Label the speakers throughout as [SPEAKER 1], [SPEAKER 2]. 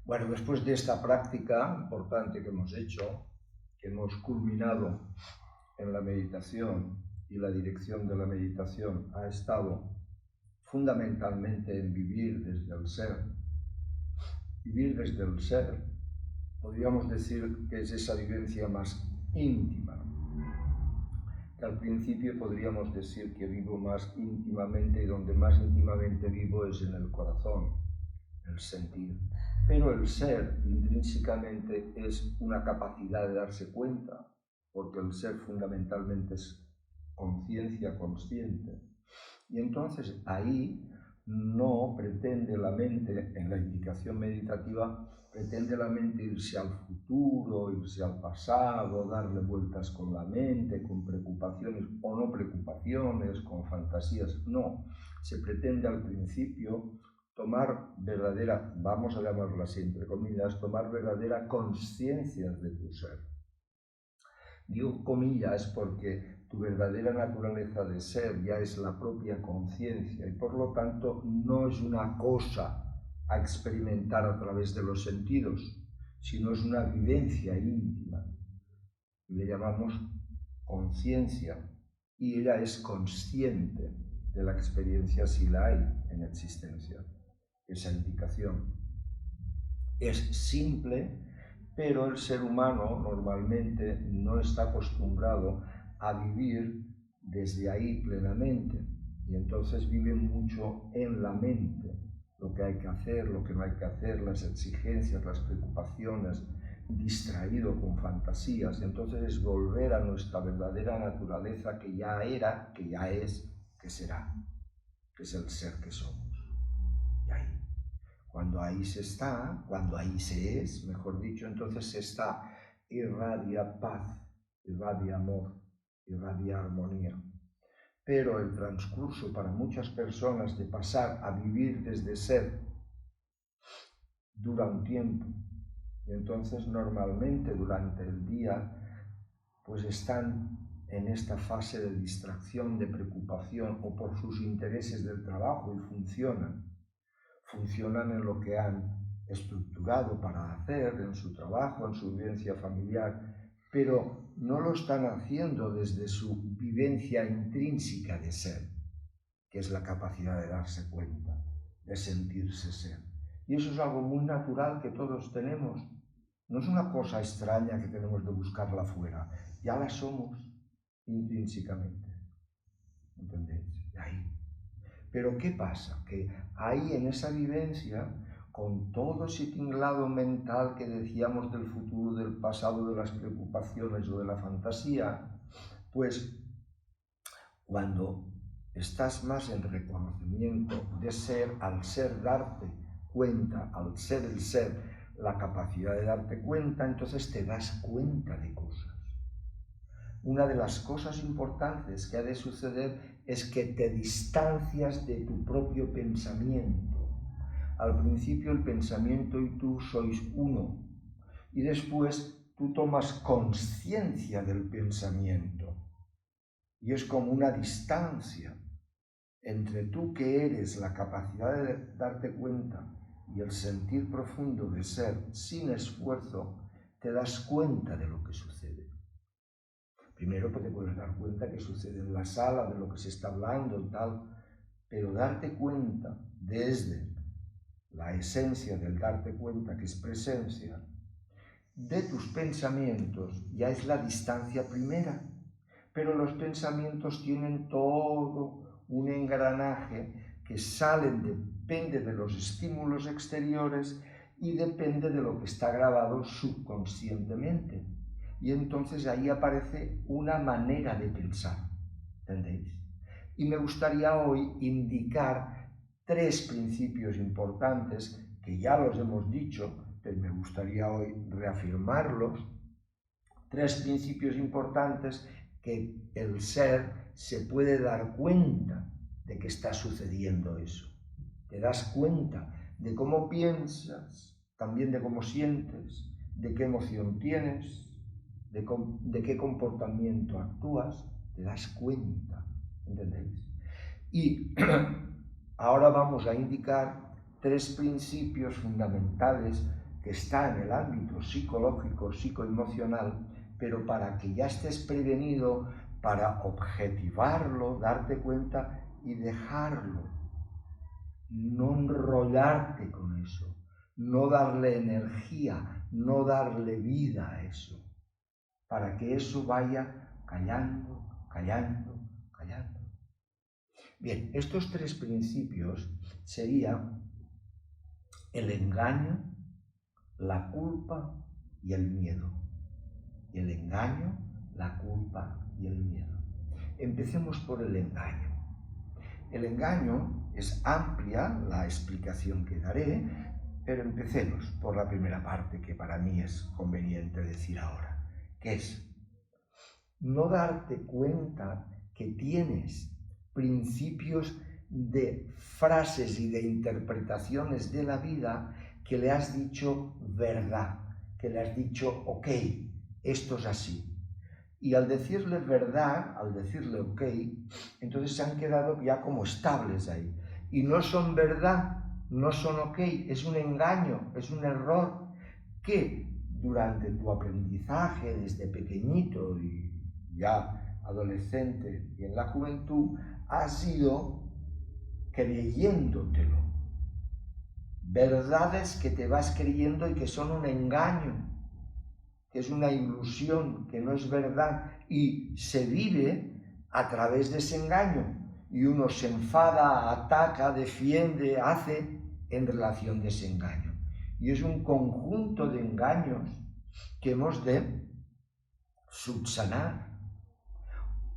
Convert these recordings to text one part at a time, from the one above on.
[SPEAKER 1] Bueno, después de esta práctica importante que hemos hecho, que hemos culminado en la meditación, y la dirección de la meditación ha estado fundamentalmente en vivir desde el ser. Vivir desde el ser, podríamos decir que es esa vivencia más íntima, que al principio podríamos decir que vivo más íntimamente, y donde más íntimamente vivo es en el corazón, el sentir. Pero el ser intrínsecamente es una capacidad de darse cuenta, porque el ser fundamentalmente es conciencia consciente. Y entonces ahí no pretende la mente, en la indicación meditativa, pretende la mente irse al futuro, irse al pasado, darle vueltas con la mente, con preocupaciones o no preocupaciones, con fantasías. No, se pretende al principio tomar verdadera, vamos a llamarlo así entre comillas, tomar verdadera conciencia de tu ser. Digo comillas porque tu verdadera naturaleza de ser ya es la propia conciencia y por lo tanto no es una cosa a experimentar a través de los sentidos, sino es una vivencia íntima. Y le llamamos conciencia y ella es consciente de la experiencia si la hay en existencia. Esa indicación es simple, pero el ser humano normalmente no está acostumbrado a vivir desde ahí plenamente y entonces vive mucho en la mente, lo que hay que hacer, lo que no hay que hacer, las exigencias, las preocupaciones, distraído con fantasías. Entonces es volver a nuestra verdadera naturaleza que ya era, que ya es, que será, que es el ser que somos. Y ahí. Cuando ahí se está, cuando ahí se es, mejor dicho, entonces se está, irradia paz, irradia amor, irradia armonía. Pero el transcurso para muchas personas de pasar a vivir desde ser dura un tiempo. Y entonces normalmente durante el día pues están en esta fase de distracción, de preocupación o por sus intereses del trabajo y funcionan en lo que han estructurado para hacer, en su trabajo, en su vivencia familiar, pero no lo están haciendo desde su vivencia intrínseca de ser, que es la capacidad de darse cuenta, de sentirse ser. Y eso es algo muy natural que todos tenemos. No es una cosa extraña que tenemos de buscarla fuera, ya la somos intrínsecamente. ¿Entendéis? Ahí. Pero ¿qué pasa? Que ahí en esa vivencia, con todo ese tinglado mental que decíamos del futuro, del pasado, de las preocupaciones o de la fantasía, pues cuando estás más en reconocimiento de ser, al ser darte cuenta, al ser el ser, la capacidad de darte cuenta, entonces te das cuenta de cosas. Una de las cosas importantes que ha de suceder es que te distancias de tu propio pensamiento. Al principio el pensamiento y tú sois uno, y después tú tomas conciencia del pensamiento. Y es como una distancia entre tú que eres la capacidad de darte cuenta y el sentir profundo de ser sin esfuerzo, te das cuenta de lo que sucede. Primero te puedes dar cuenta que sucede en la sala, de lo que se está hablando y tal, pero darte cuenta desde la esencia del darte cuenta, que es presencia, de tus pensamientos, ya es la distancia primera. Pero los pensamientos tienen todo un engranaje que depende de los estímulos exteriores y depende de lo que está grabado subconscientemente. Y entonces ahí aparece una manera de pensar, ¿entendéis? Y me gustaría hoy indicar 3 principios importantes que ya los hemos dicho, pero me gustaría hoy reafirmarlos. 3 principios importantes que el ser se puede dar cuenta de que está sucediendo eso. Te das cuenta de cómo piensas, también de cómo sientes, de qué emoción tienes, de qué comportamiento actúas, te das cuenta, ¿entendéis? Y ahora vamos a indicar 3 principios fundamentales que está en el ámbito psicológico, psicoemocional, pero para que ya estés prevenido, para objetivarlo, darte cuenta y dejarlo. No enrollarte con eso, no darle energía, no darle vida a eso, para que eso vaya callando, callando, callando. Bien, estos tres principios serían el engaño, la culpa y el miedo. El engaño, la culpa y el miedo. Empecemos por el engaño. El engaño es amplia la explicación que daré, pero empecemos por la primera parte que para mí es conveniente decir ahora, que es no darte cuenta que tienes principios de frases y de interpretaciones de la vida que le has dicho verdad, que le has dicho ok, esto es así. Y al decirle verdad, al decirle ok, entonces se han quedado ya como estables ahí. Y no son verdad, no son ok, es un engaño, es un error que durante tu aprendizaje desde pequeñito y ya adolescente y en la juventud has ido creyéndotelo. Verdades que te vas creyendo y que son un engaño, que es una ilusión, que no es verdad, y se vive a través de ese engaño. Y uno se enfada, ataca, defiende, hace en relación de ese engaño. Y es un conjunto de engaños que hemos de subsanar.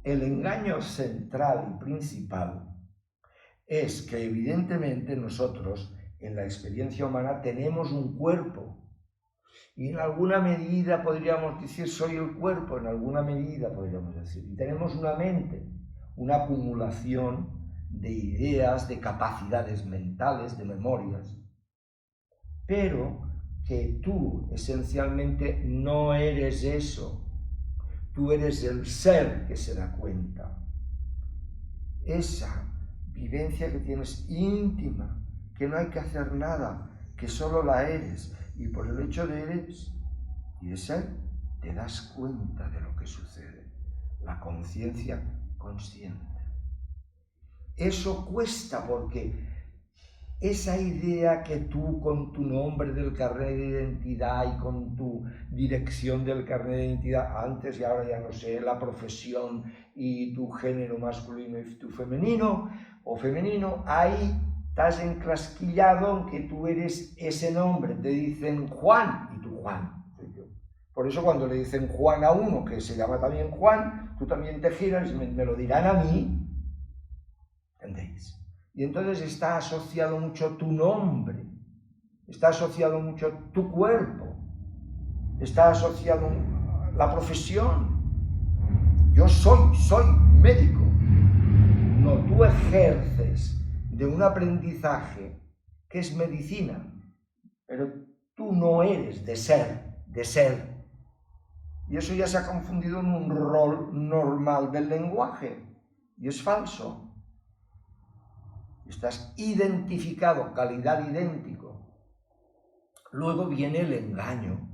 [SPEAKER 1] El engaño central y principal es que evidentemente nosotros en la experiencia humana tenemos un cuerpo. Y en alguna medida podríamos decir, soy el cuerpo, en alguna medida podríamos decir. Y tenemos una mente, una acumulación de ideas, de capacidades mentales, de memorias. Pero que tú esencialmente no eres eso. Tú eres el ser que se da cuenta. Esa vivencia que tienes íntima, que no hay que hacer nada, que solo la eres. Y por el hecho de eres y de ser, te das cuenta de lo que sucede. La conciencia consciente. Eso cuesta porque esa idea que tú con tu nombre del carnet de identidad y con tu dirección del carnet de identidad, antes y ahora ya no sé, la profesión y tu género masculino y tu femenino o femenino, ahí estás enclasquillado en que tú eres ese nombre. Te dicen Juan y tú Juan. Por eso cuando le dicen Juan a uno que se llama también Juan, tú también te giras y me lo dirán a mí. ¿Entendéis? Y entonces está asociado mucho tu nombre, está asociado mucho tu cuerpo, está asociado la profesión. Yo soy médico. No, tú ejerces de un aprendizaje que es medicina, pero tú no eres de ser. Y eso ya se ha confundido en un rol normal del lenguaje, y es falso. Estás identificado, calidad idéntico. Luego viene el engaño,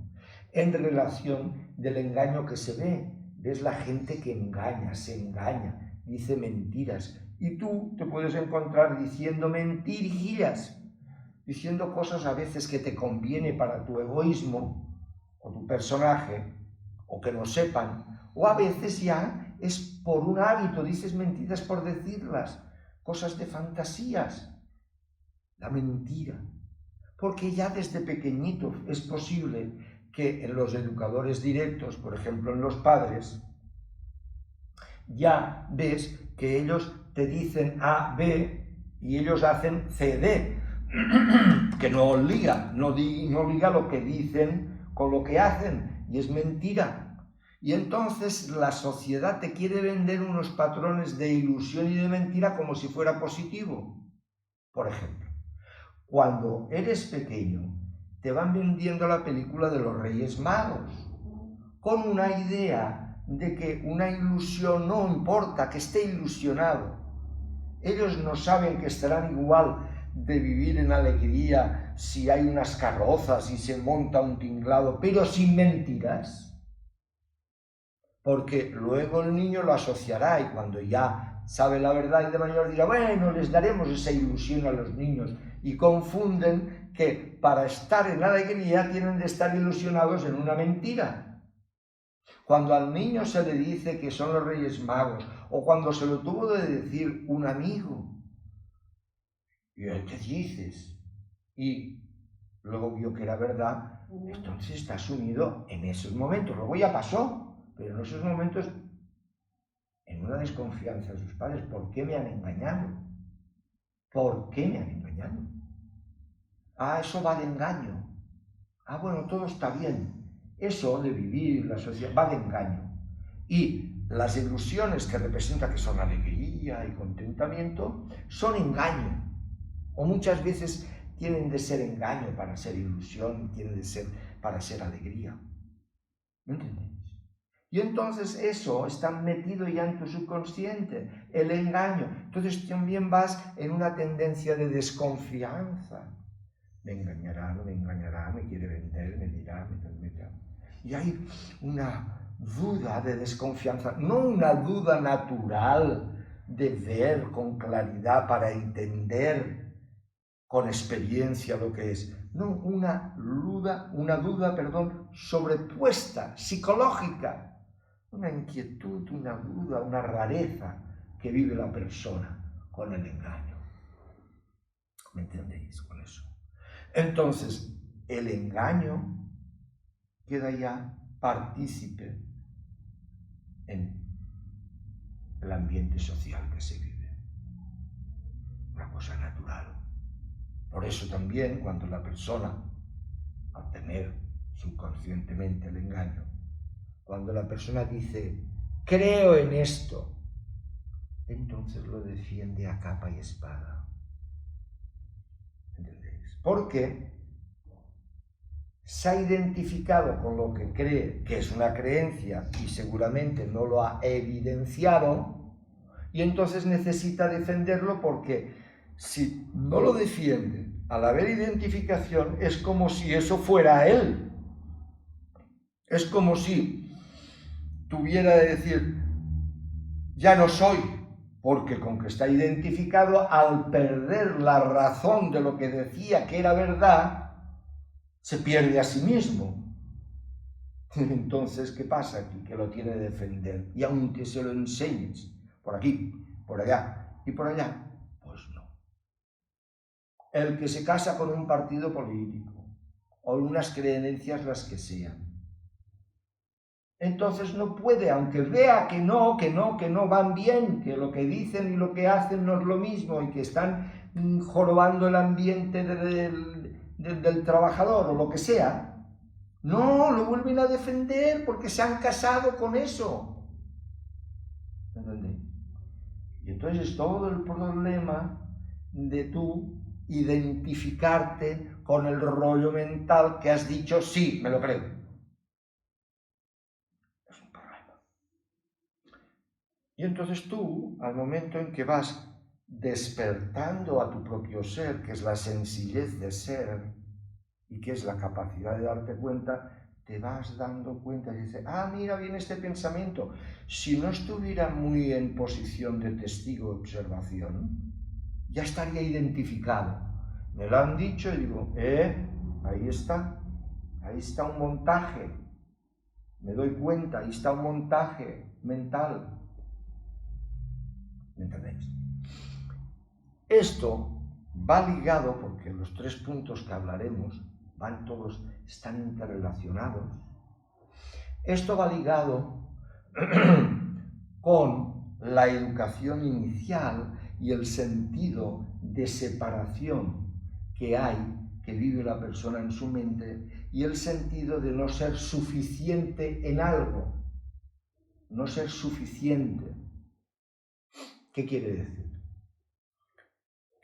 [SPEAKER 1] en relación del engaño que se ve. Ves la gente que engaña, se engaña, dice mentiras. Y tú te puedes encontrar diciendo mentirillas, diciendo cosas a veces que te conviene para tu egoísmo o tu personaje, o que no sepan, o a veces ya es por un hábito, dices mentiras por decirlas. Cosas de fantasías, la mentira, porque ya desde pequeñito es posible que en los educadores directos, por ejemplo en los padres, ya ves que ellos te dicen A, B y ellos hacen C, D, que no liga lo que dicen con lo que hacen, y es mentira. Y entonces la sociedad te quiere vender unos patrones de ilusión y de mentira como si fuera positivo. Por ejemplo, cuando eres pequeño, te van vendiendo la película de los Reyes Magos, con una idea de que una ilusión no importa, que esté ilusionado. Ellos no saben que estarán igual de vivir en alegría si hay unas carrozas y se monta un tinglado, pero sin mentiras. Porque luego el niño lo asociará y cuando ya sabe la verdad y de mayor dirá, bueno, les daremos esa ilusión a los niños. Y confunden que para estar en alegría tienen de estar ilusionados en una mentira. Cuando al niño se le dice que son los Reyes Magos, o cuando se lo tuvo de decir un amigo, y ¿qué dices? Y luego vio que era verdad, entonces está sumido en esos momentos. Luego ya pasó, pero en esos momentos, en una desconfianza de sus padres, ¿por qué me han engañado? ¿Por qué me han engañado? Ah, eso va de engaño. Ah, bueno, todo está bien. Eso de vivir la sociedad va de engaño. Y las ilusiones que representa que son alegría y contentamiento son engaño. O muchas veces tienen de ser engaño para ser ilusión, tienen de ser para ser alegría. ¿Me entendéis? Y entonces eso está metido ya en tu subconsciente, el engaño. Entonces también vas en una tendencia de desconfianza. Me engañará, no me engañará, me quiere vender, me dirá, me dirá. Y hay una duda de desconfianza, no una duda natural de ver con claridad para entender con experiencia lo que es. No, una duda, sobrepuesta, psicológica, una inquietud, una duda, una rareza que vive la persona con el engaño. ¿Me entendéis con eso? Entonces, el engaño queda ya partícipe en el ambiente social que se vive. Una cosa natural. Por eso también cuando la persona, al tener subconscientemente el engaño, cuando la persona dice, creo en esto, entonces lo defiende a capa y espada. ¿Entendéis? Porque se ha identificado con lo que cree que es una creencia y seguramente no lo ha evidenciado, y entonces necesita defenderlo porque si no lo defiende al haber identificación es como si eso fuera él. Es como si tuviera de decir, ya no soy, porque con que está identificado, al perder la razón de lo que decía que era verdad, se pierde a sí mismo. Entonces, ¿qué pasa aquí? Que lo tiene que defender. Y aunque se lo enseñes, por aquí, por allá y por allá, pues no. El que se casa con un partido político, o unas creencias las que sean, entonces no puede, aunque vea que no van bien, que lo que dicen y lo que hacen no es lo mismo y que están jorobando el ambiente del trabajador o lo que sea, no, lo vuelven a defender porque se han casado con eso. ¿Entendéis? Y entonces es todo el problema de tú identificarte con el rollo mental que has dicho, sí, me lo creo. Es un problema. Y entonces tú, al momento en que vas despertando a tu propio ser, que es la sencillez de ser y que es la capacidad de darte cuenta, te vas dando cuenta y dices, mira, viene este pensamiento. Si no estuviera muy en posición de testigo de observación, ya estaría identificado. Me lo han dicho y digo, ahí está un montaje. Me doy cuenta, ahí está un montaje mental. ¿Me entendéis? Esto va ligado, porque los 3 puntos que hablaremos están interrelacionados. Esto va ligado con la educación inicial y el sentido de separación que vive la persona en su mente, y el sentido de no ser suficiente en algo, no ser suficiente. ¿Qué quiere decir?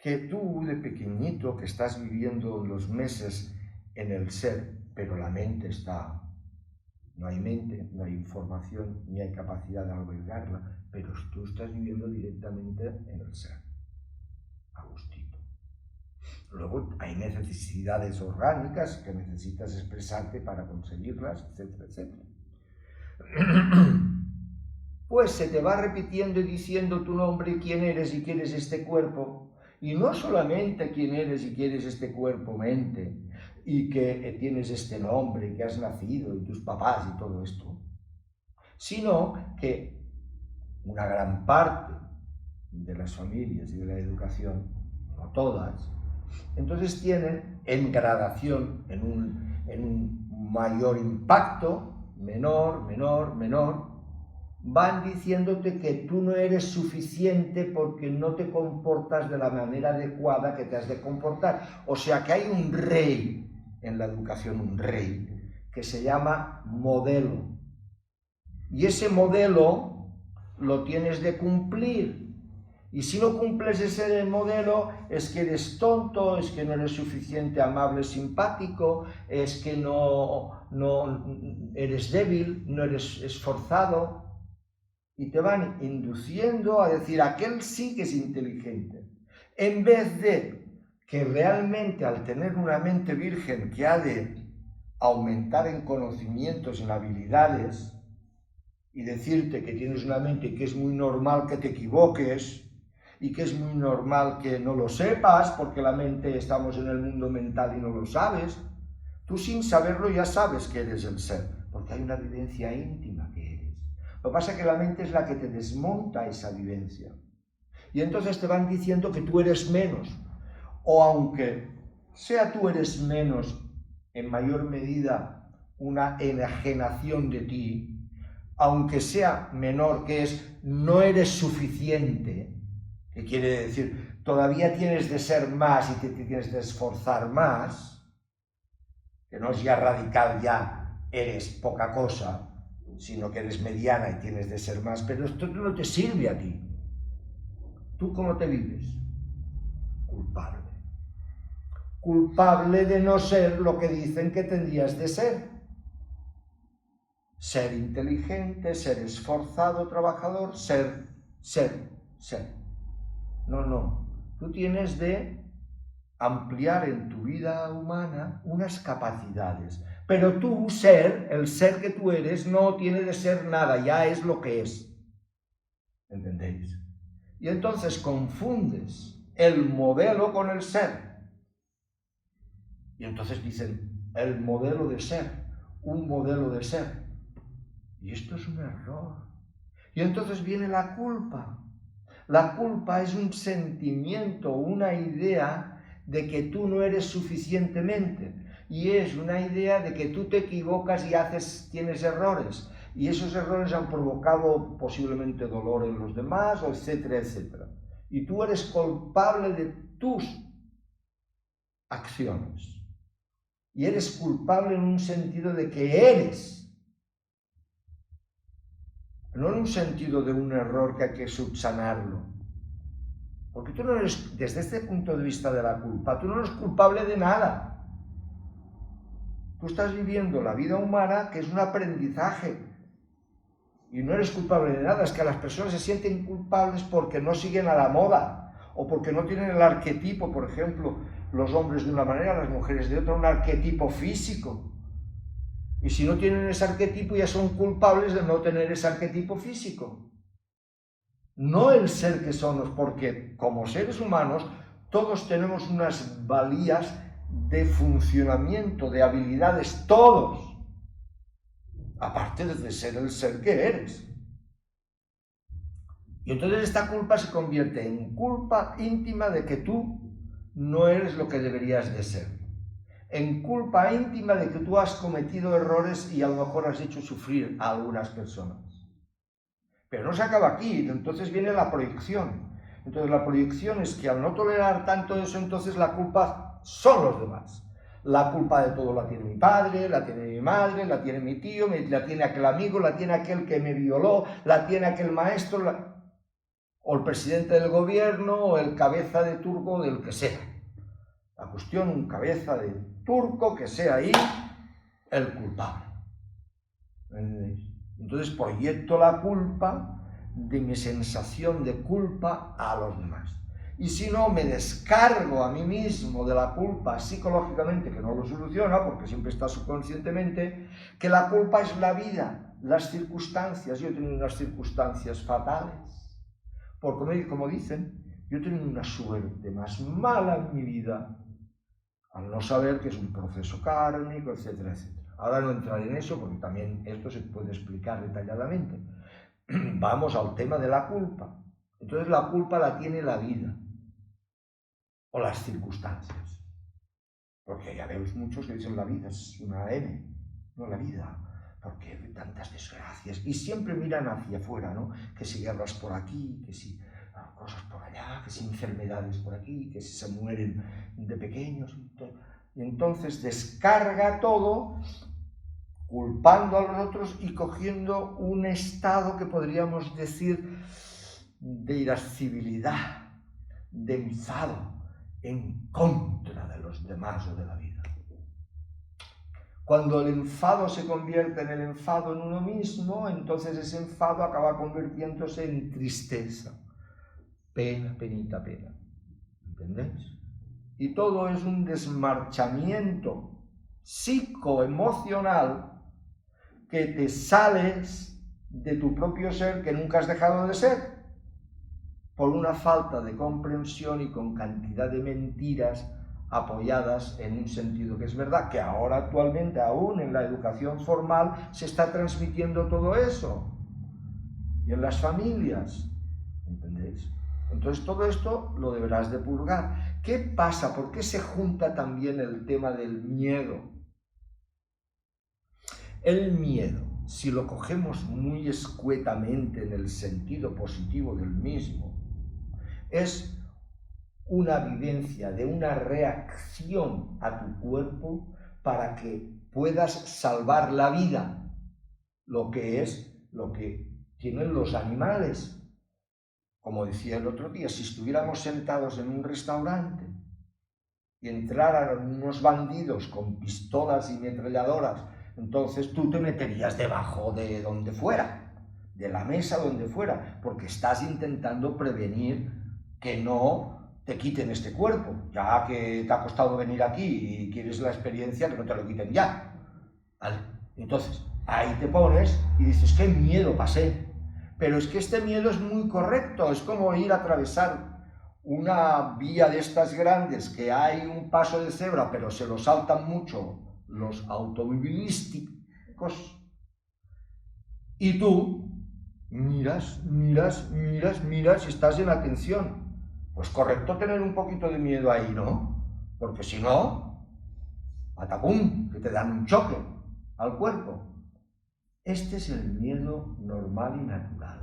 [SPEAKER 1] Que tú de pequeñito que estás viviendo los meses en el ser, pero la mente está, no hay mente, no hay información, ni hay capacidad de albergarla, pero tú estás viviendo directamente en el ser, a gustito. Luego hay necesidades orgánicas que necesitas expresarte para conseguirlas, etcétera, etcétera. Pues se te va repitiendo y diciendo tu nombre, quién eres y quieres este cuerpo. Y no solamente quién eres y quieres este cuerpo, mente, y que tienes este nombre, y que has nacido, y tus papás y todo esto, sino que una gran parte de las familias y de la educación, no todas, entonces tienen en gradación, en un mayor impacto, menor, van diciéndote que tú no eres suficiente porque no te comportas de la manera adecuada que te has de comportar. O sea que hay un rey en la educación, un rey, que se llama modelo. Y ese modelo lo tienes de cumplir. Y si no cumples ese modelo, es que eres tonto, es que no eres suficiente amable, simpático, es que no eres débil, no eres esforzado. Y te van induciendo a decir, aquel sí que es inteligente. En vez de que realmente al tener una mente virgen que ha de aumentar en conocimientos, en habilidades, y decirte que tienes una mente que es muy normal que te equivoques, y que es muy normal que no lo sepas, porque la mente, estamos en el mundo mental y no lo sabes, tú sin saberlo ya sabes que eres el ser, porque hay una vivencia íntima que eres. Lo que pasa es que la mente es la que te desmonta esa vivencia. Y entonces te van diciendo que tú eres menos, o aunque sea tú eres menos, en mayor medida una enajenación de ti, aunque sea menor, que es no eres suficiente, que quiere decir, todavía tienes de ser más y te tienes de esforzar más, que no es ya radical, ya eres poca cosa, sino que eres mediana y tienes de ser más, pero esto no te sirve a ti. ¿Tú cómo te vives? Culpable. Culpable de no ser lo que dicen que tendrías de ser. Ser inteligente, ser esforzado, trabajador, ser. No. Tú tienes de ampliar en tu vida humana unas capacidades. Pero tú, ser, el ser que tú eres, no tiene de ser nada, ya es lo que es. ¿Entendéis? Y entonces confundes el modelo con el ser. Y entonces dicen, el modelo de ser, un modelo de ser. Y esto es un error. Y entonces viene la culpa. La culpa es un sentimiento, una idea de que tú no eres suficientemente. Y es una idea de que tú te equivocas y tienes errores. Y esos errores han provocado posiblemente dolor en los demás, etcétera, etcétera. Y tú eres culpable de tus acciones. Y eres culpable en un sentido de que eres. No en un sentido de un error que hay que subsanarlo. Porque tú no eres, desde este punto de vista de la culpa, tú no eres culpable de nada. Tú estás viviendo la vida humana, que es un aprendizaje. Y no eres culpable de nada. Es que las personas se sienten culpables porque no siguen a la moda. O porque no tienen el arquetipo, por ejemplo, los hombres de una manera, las mujeres de otra, un arquetipo físico. Y si no tienen ese arquetipo, ya son culpables de no tener ese arquetipo físico. No el ser que somos, porque como seres humanos todos tenemos unas valías de funcionamiento, de habilidades, todos, aparte de ser el ser que eres. Y entonces esta culpa se convierte en culpa íntima de que tú no eres lo que deberías de ser, en culpa íntima de que tú has cometido errores y a lo mejor has hecho sufrir a algunas personas. Pero no se acaba aquí, entonces viene la proyección. Entonces la proyección es que al no tolerar tanto eso, entonces la culpa son los demás. La culpa de todo la tiene mi padre, la tiene mi madre, la tiene mi tío, la tiene aquel amigo, la tiene aquel que me violó, la tiene aquel maestro, o el presidente del gobierno, o el cabeza de turco, del que sea. La cuestión, un cabeza de turco que sea ahí el culpable. ¿Entendéis? Entonces proyecto la culpa de mi sensación de culpa a los demás. y si no me descargo a mí mismo de la culpa psicológicamente, que no lo soluciona porque siempre está subconscientemente, que la culpa es la vida, las circunstancias. Yo he tenido unas circunstancias fatales, porque como dicen, yo he tenido una suerte más mala en mi vida, al no saber que es un proceso kármico, etcétera, etcétera. Ahora no entraré en eso porque también esto se puede explicar detalladamente. Vamos al tema de la culpa. Entonces la culpa la tiene la vida o las circunstancias. Porque ya vemos muchos que dicen la vida es una M, no la vida, porque hay tantas desgracias. Y siempre miran hacia afuera, ¿no? Que si guerras por aquí, que si cosas por allá, que si enfermedades por aquí, que si se mueren de pequeños. Y entonces descarga todo culpando a los otros y cogiendo un estado que podríamos decir de irascibilidad, de enfado en contra de los demás o de la vida. Cuando el enfado se convierte en el enfado en uno mismo, entonces ese enfado acaba convirtiéndose en tristeza, pena, penita, pena. ¿Entendéis? Y todo es un desmarchamiento psicoemocional que te sales de tu propio ser que nunca has dejado de ser, por una falta de comprensión y con cantidad de mentiras apoyadas en un sentido que es verdad, que ahora actualmente aún en la educación formal se está transmitiendo todo eso, y en las familias, ¿entendéis? Entonces todo esto lo deberás de purgar. ¿Qué pasa? ¿Por qué se junta también el tema del miedo? El miedo, si lo cogemos muy escuetamente en el sentido positivo del mismo, es una vivencia de una reacción a tu cuerpo para que puedas salvar la vida, lo que tienen los animales. Como decía el otro día, si estuviéramos sentados en un restaurante y entraran unos bandidos con pistolas y metralladoras, entonces tú te meterías debajo de donde fuera, de la mesa donde fuera, porque estás intentando prevenir que no te quiten este cuerpo, ya que te ha costado venir aquí y quieres la experiencia, que no te lo quiten ya. ¿Vale? Entonces, ahí te pones y dices, qué miedo pasé. Pero es que este miedo es muy correcto, es como ir a atravesar una vía de estas grandes que hay un paso de cebra, pero se lo saltan mucho los automovilísticos, y tú miras y estás en atención. Pues correcto tener un poquito de miedo ahí, ¿no? Porque si no, patapum, que te dan un choque al cuerpo. Este es el miedo normal y natural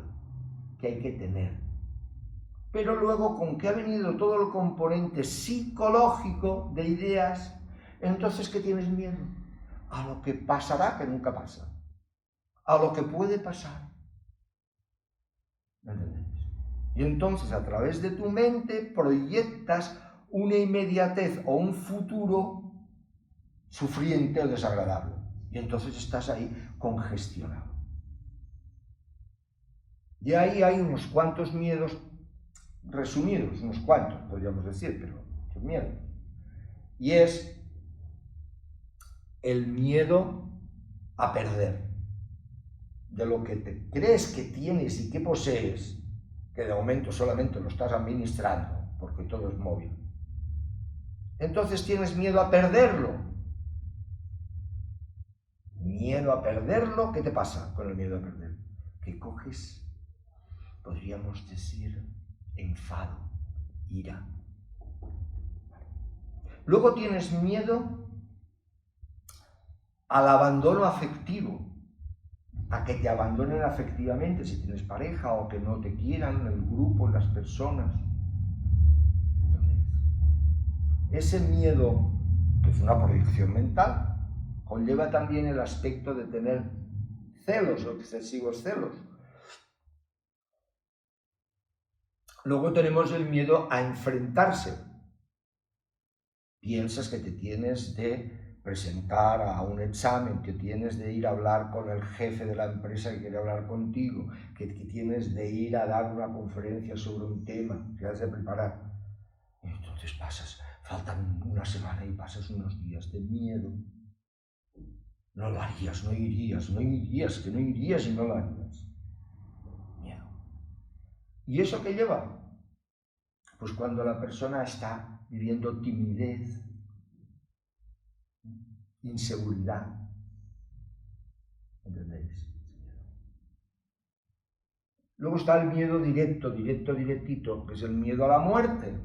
[SPEAKER 1] que hay que tener. Pero luego, con que ha venido todo el componente psicológico de ideas, entonces, ¿qué tienes miedo? A lo que pasará, que nunca pasa. A lo que puede pasar. ¿Me entendéis? Y entonces, a través de tu mente, proyectas una inmediatez o un futuro sufriente o desagradable. Y entonces estás ahí congestionado. Y ahí hay unos cuantos miedos resumidos, unos cuantos, podríamos decir, pero muchos miedos. Y es el miedo a perder. De lo que te crees que tienes y que posees, que de momento solamente lo estás administrando, porque todo es móvil. Entonces tienes miedo a perderlo. Miedo a perderlo, ¿qué te pasa con el miedo a perderlo? Que coges, podríamos decir, enfado, ira. Luego tienes miedo al abandono afectivo, a que te abandonen afectivamente si tienes pareja, o que no te quieran el grupo, las personas. Ese miedo, que es una proyección mental, conlleva también el aspecto de tener celos o excesivos celos. Luego tenemos el miedo a enfrentarse. Piensas que te tienes de presentar a un examen, que tienes de ir a hablar con el jefe de la empresa que quiere hablar contigo, que tienes de ir a dar una conferencia sobre un tema que has de preparar. entonces faltan una semana y pasas unos días de miedo. No lo harías, no irías, que no irías y no lo harías. Miedo. ¿Y eso qué lleva? Pues cuando la persona está viviendo timidez, inseguridad, ¿entendéis? Luego está el miedo directito, que es el miedo a la muerte.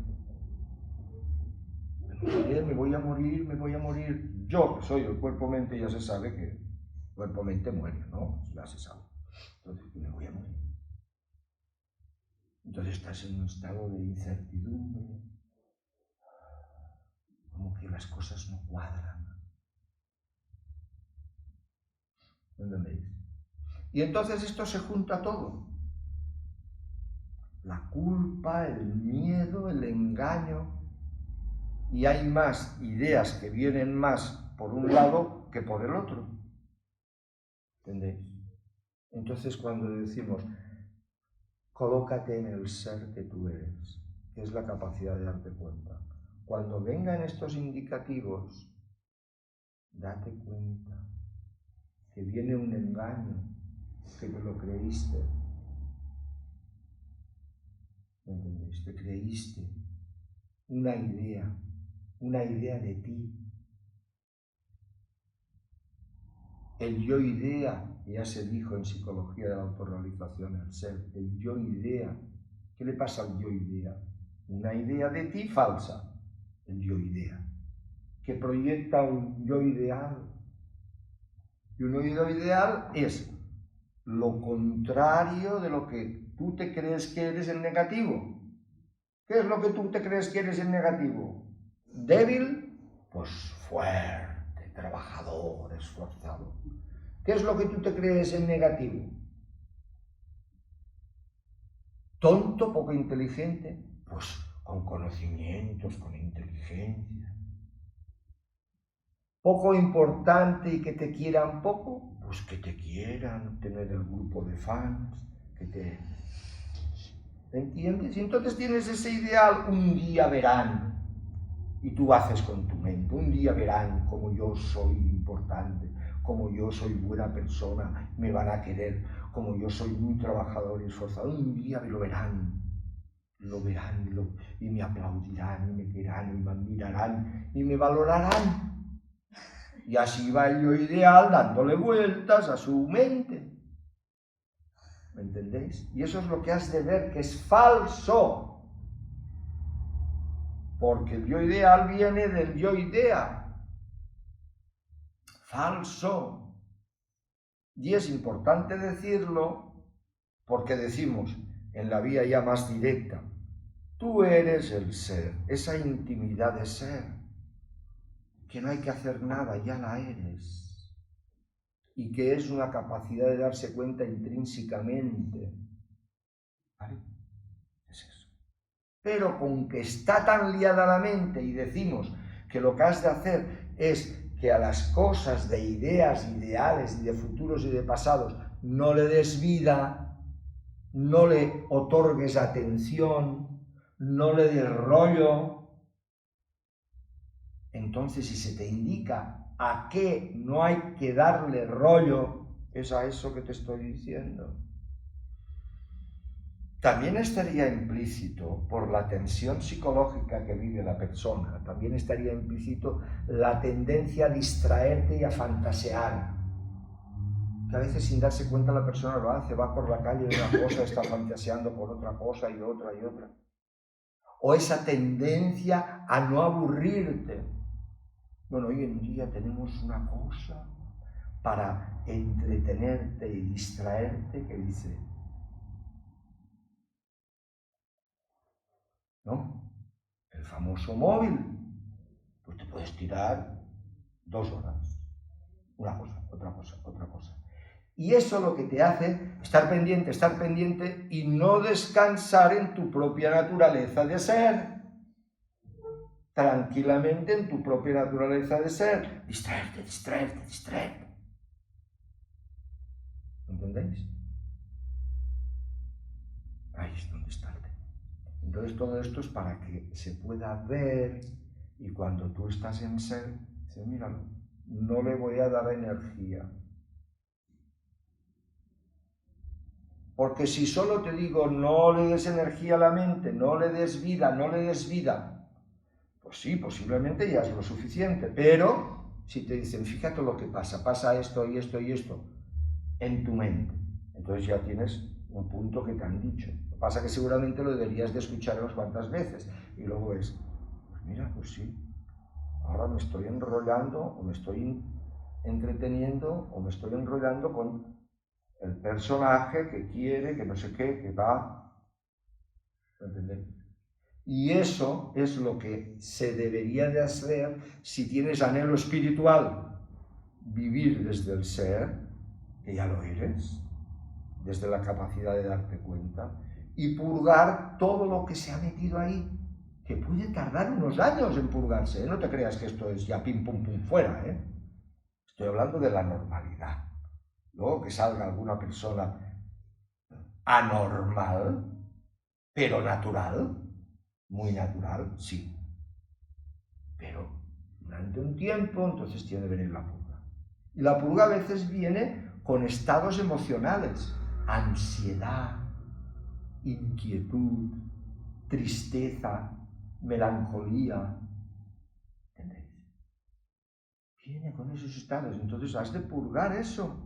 [SPEAKER 1] Me voy a morir. Yo, que soy el cuerpo-mente, ya se sabe que cuerpo-mente muere, ¿no? Ya se sabe. Entonces, me voy a morir. Entonces estás en un estado de incertidumbre, como que las cosas no cuadran. ¿Entendéis? Y entonces esto se junta todo. La culpa, el miedo, el engaño. Y hay más ideas que vienen más por un lado que por el otro. ¿Entendéis? Entonces cuando decimos, colócate en el ser que tú eres, que es la capacidad de darte cuenta. Cuando vengan estos indicativos, date cuenta que viene un engaño, que te lo creíste. ¿Entendéis? Te creíste una idea de ti. El yo-idea, ya se dijo en psicología de la autorrealización, el ser, el yo-idea. ¿Qué le pasa al yo-idea? Una idea de ti falsa, el yo-idea, que proyecta un yo-ideal. Y un yo-ideal es lo contrario de lo que tú te crees que eres en negativo. ¿Qué es lo que tú te crees que eres en negativo? ¿Débil? Pues fuerte, trabajador, esforzado. ¿Qué es lo que tú te crees en negativo? ¿Tonto, poco inteligente? Pues con conocimientos, con inteligencia. ¿Poco importante y que te quieran poco? Pues que te quieran, tener el grupo de fans, que te... ¿Entiendes? Y entonces tienes ese ideal, un día verán, y tú haces con tu mente, un día verán como yo soy importante, como yo soy buena persona, me van a querer, como yo soy muy trabajador y esforzado, un día me lo verán y me aplaudirán, y me querrán, y me admirarán, y me valorarán. Y así va el yo ideal dándole vueltas a su mente. ¿Me entendéis? Y eso es lo que has de ver, que es falso. Porque el yo ideal viene del yo idea. Falso. Y es importante decirlo porque decimos en la vía ya más directa, tú eres el ser, esa intimidad de ser, que no hay que hacer nada, ya la eres. Y que es una capacidad de darse cuenta intrínsecamente. ¿Vale? Es eso. Pero con que está tan liada la mente y decimos que lo que has de hacer es que a las cosas de ideas, ideales y de futuros y de pasados no le des vida, no le otorgues atención, no le des rollo, entonces si se te indica a qué no hay que darle rollo, es a eso que te estoy diciendo. También estaría implícito, por la tensión psicológica que vive la persona, también estaría implícito la tendencia a distraerte y a fantasear. Que a veces sin darse cuenta la persona lo hace, va por la calle de una cosa, está fantaseando por otra cosa y otra y otra. O esa tendencia a no aburrirte. Bueno, hoy en día tenemos una cosa para entretenerte y distraerte que dice, ¿no? El famoso móvil, pues te puedes tirar 2 horas, una cosa, otra cosa. Y eso lo que te hace estar pendiente y no descansar en tu propia naturaleza de ser. Tranquilamente en tu propia naturaleza de ser. Distraerte. ¿Entendéis? Ahí es donde está el tema. Entonces todo esto es para que se pueda ver, y cuando tú estás en ser, dices, míralo, no le voy a dar energía. Porque si solo te digo, no le des energía a la mente, no le des vida, pues sí, posiblemente ya es lo suficiente, pero si te dicen, fíjate lo que pasa esto y esto y esto en tu mente, entonces ya tienes un punto que te han dicho. Lo que pasa es que seguramente lo deberías de escuchar unas cuantas veces, y luego es, pues mira, pues sí, ahora me estoy enrollando, o me estoy entreteniendo, o me estoy enrollando con el personaje que quiere, que no sé qué, que va, ¿entendés? Y eso es lo que se debería de hacer si tienes anhelo espiritual, vivir desde el ser, que ya lo eres, desde la capacidad de darte cuenta, y purgar todo lo que se ha metido ahí, que puede tardar unos años en purgarse, ¿eh? No te creas que esto es ya pim pum pum fuera, ¿eh? Estoy hablando de la normalidad. Luego que salga alguna persona anormal, pero natural, muy natural, sí. Pero durante un tiempo, entonces tiene que venir la purga. Y la purga a veces viene con estados emocionales, ansiedad, inquietud, tristeza, melancolía. ¿Entendéis? Viene con esos estados, entonces has de purgar eso.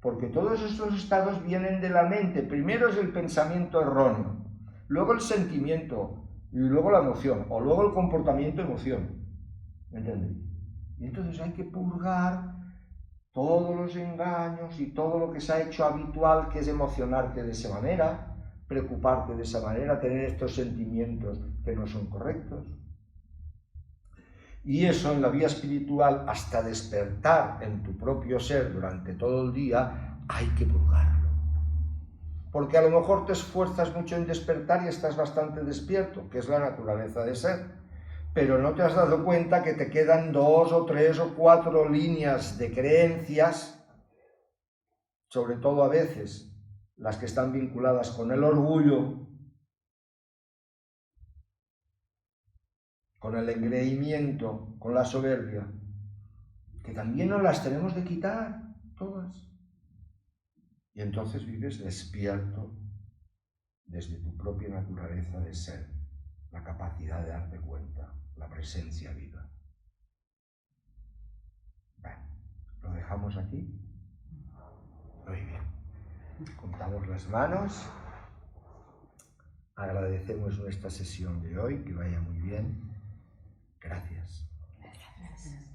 [SPEAKER 1] Porque todos estos estados vienen de la mente. Primero es el pensamiento erróneo, luego el sentimiento, y luego la emoción, o luego el comportamiento-emoción. ¿Me entendéis? Y entonces hay que purgar todos los engaños y todo lo que se ha hecho habitual, que es emocionarte de esa manera, preocuparte de esa manera, tener estos sentimientos que no son correctos. Y eso en la vía espiritual, hasta despertar en tu propio ser durante todo el día, hay que purgarlo. Porque a lo mejor te esfuerzas mucho en despertar y estás bastante despierto, que es la naturaleza de ser, pero no te has dado cuenta que te quedan 2 o 3 o 4 líneas de creencias, sobre todo a veces las que están vinculadas con el orgullo, con el engreimiento, con la soberbia, que también nos las tenemos de quitar todas. Y entonces vives despierto desde tu propia naturaleza de ser, la capacidad de darte cuenta, la presencia viva. Bueno, lo dejamos aquí. Muy bien. Juntamos las manos. Agradecemos nuestra sesión de hoy, que vaya muy bien. Gracias.
[SPEAKER 2] Gracias.